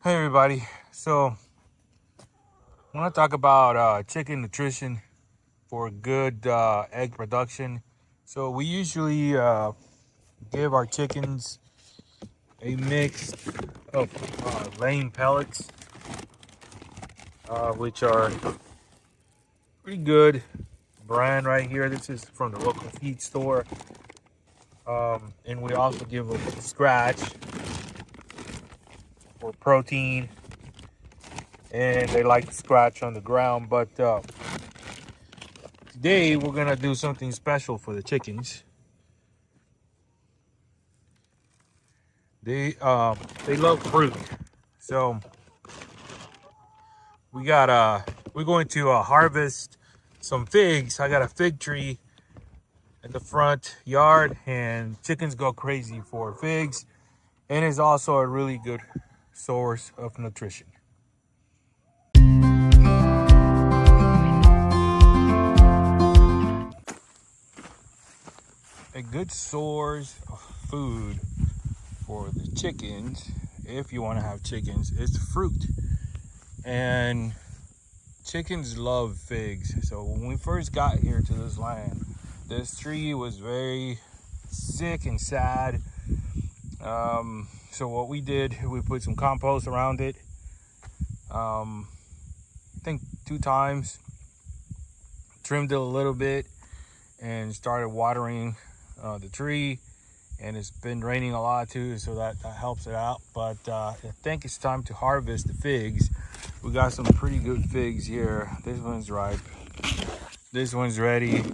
Hey everybody, so I want to talk about chicken nutrition for good egg production. So we usually give our chickens a mix of laying pellets, which are pretty good brand right here. This is from the local feed store, and we also give them scratch for protein, and they like to scratch on the ground, but today we're gonna do something special for the chickens. They love fruit, so we're going to harvest some figs. I got a fig tree in the front yard, and chickens go crazy for figs, and it's also a really good source of nutrition. A good source of food for the chickens, if you want to have chickens, is fruit. And chickens love figs. So when we first got here to this land, this tree was very sick and sad. So what we did, we put some compost around it. I think 2 times, trimmed it a little bit, and started watering the tree. And it's been raining a lot too, so that helps it out. But I think it's time to harvest the figs. We got some pretty good figs here. This one's ripe. This one's ready.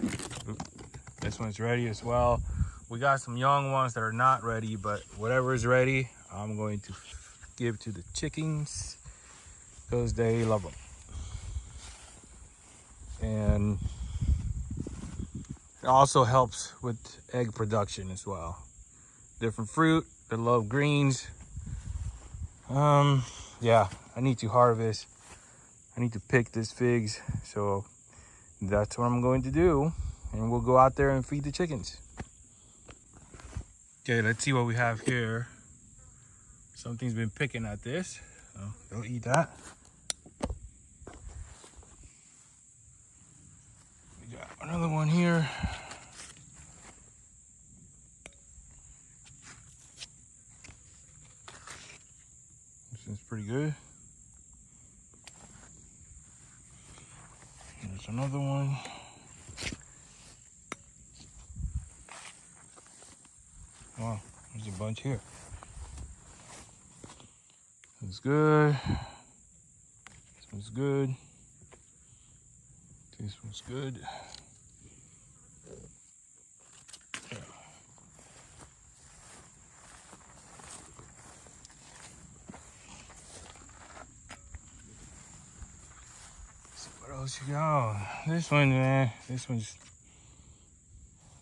This one's ready as well. We got some young ones that are not ready, but whatever is ready, I'm going to give to the chickens because they love them. And it also helps with egg production as well. Different fruit, they love greens. Yeah, I need to harvest. I need to pick these figs, so that's what I'm going to do, and we'll go out there and feed the chickens. Okay, let's see what we have here. Something's been picking at this, so don't eat that. We got another one here. This is pretty good. There's another one. Wow, there's a bunch here. That's good. This one's good. This one's good. Yeah. So what else you got? This one, man. This one's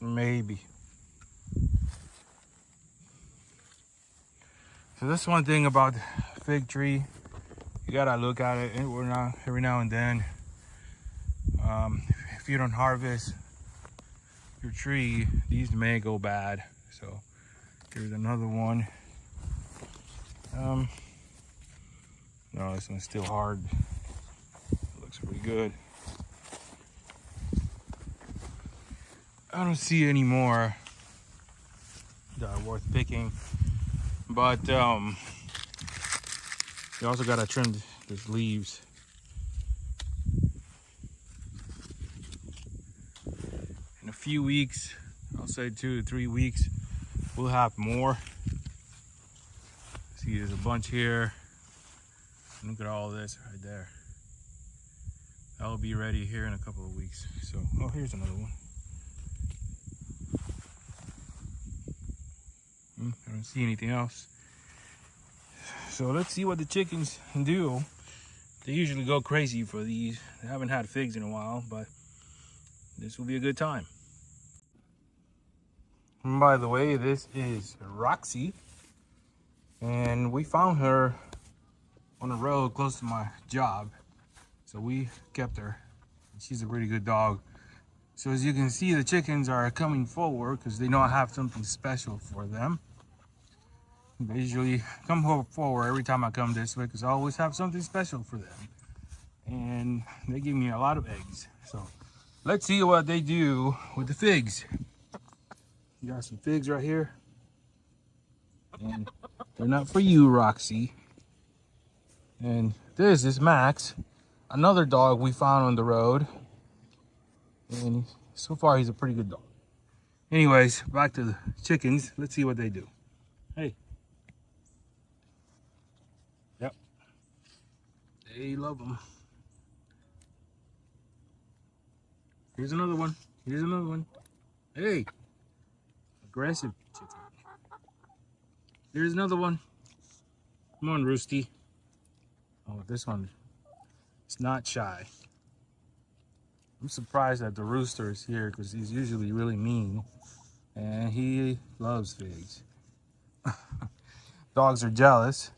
maybe. So that's one thing about the fig tree. You gotta look at it every now and then. If you don't harvest your tree, these may go bad. So here's another one. No, this one's still hard. Looks pretty good. I don't see any more that are worth picking. But you also gotta trim these leaves. In a few weeks, I'll say 2 to 3 weeks, we'll have more. See, there's a bunch here. Look at all this right there. That'll be ready here in a couple of weeks. So, oh, here's another one. I don't see anything else. So let's see what the chickens can do. They usually go crazy for these. They haven't had figs in a while, but this will be a good time. And by the way, this is Roxy, and we found her on the road close to my job, so we kept her. She's a pretty good dog. So as you can see, the chickens are coming forward because they know I have something special for them. They usually come forward every time I come this way because I always have something special for them. And they give me a lot of eggs. So let's see what they do with the figs. You got some figs right here. And they're not for you, Roxy. And this is Max, another dog we found on the road. And so far he's a pretty good dog. Anyways, back to the chickens. Let's see what they do. Hey. Yep. They love them. Here's another one. Here's another one. Hey. Aggressive chicken. Here's another one. Come on, Roosty. Oh, this one is not shy. I'm surprised that the rooster is here because he's usually really mean. And he loves figs. Dogs are jealous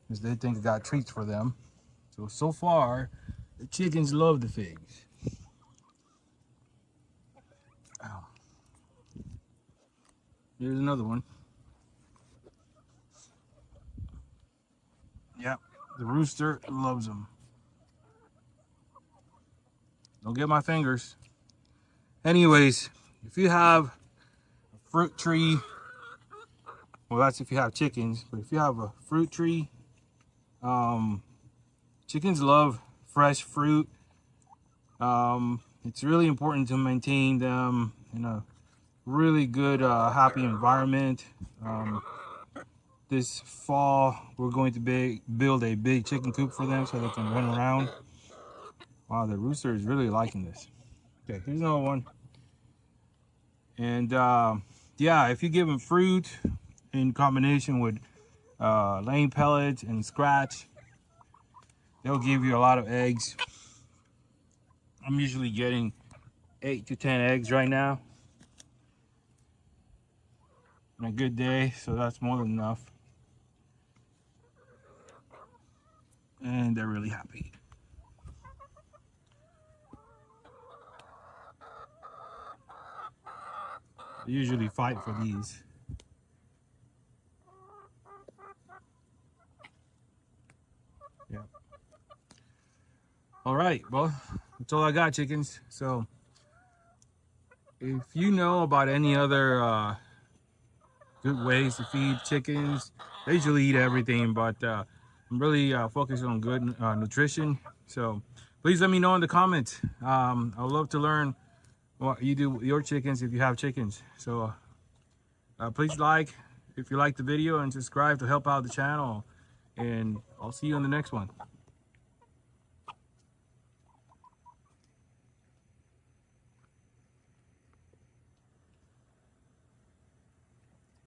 because they think I got treats for them. So far, the chickens love the figs. Ow. Here's another one. Yep, the rooster loves them. Don't get my fingers. Anyways, if you have a fruit tree, well, that's if you have chickens, but if you have a fruit tree, chickens love fresh fruit. It's really important to maintain them in a really good, happy environment. This fall, we're going to build a big chicken coop for them so they can run around. Wow, the rooster is really liking this. Okay, here's another one. And yeah, if you give them fruit in combination with laying pellets and scratch, they'll give you a lot of eggs. I'm usually getting 8 to 10 eggs right now on a good day, so that's more than enough. And they're really happy. They usually fight for these. Yeah. All right, well, that's all I got, chickens. So if you know about any other good ways to feed chickens, they usually eat everything, but I'm really focused on good nutrition. So please let me know in the comments. I would love to learn what you do with your chickens if you have chickens. So please like if you like the video and subscribe to help out the channel. And I'll see you on the next one.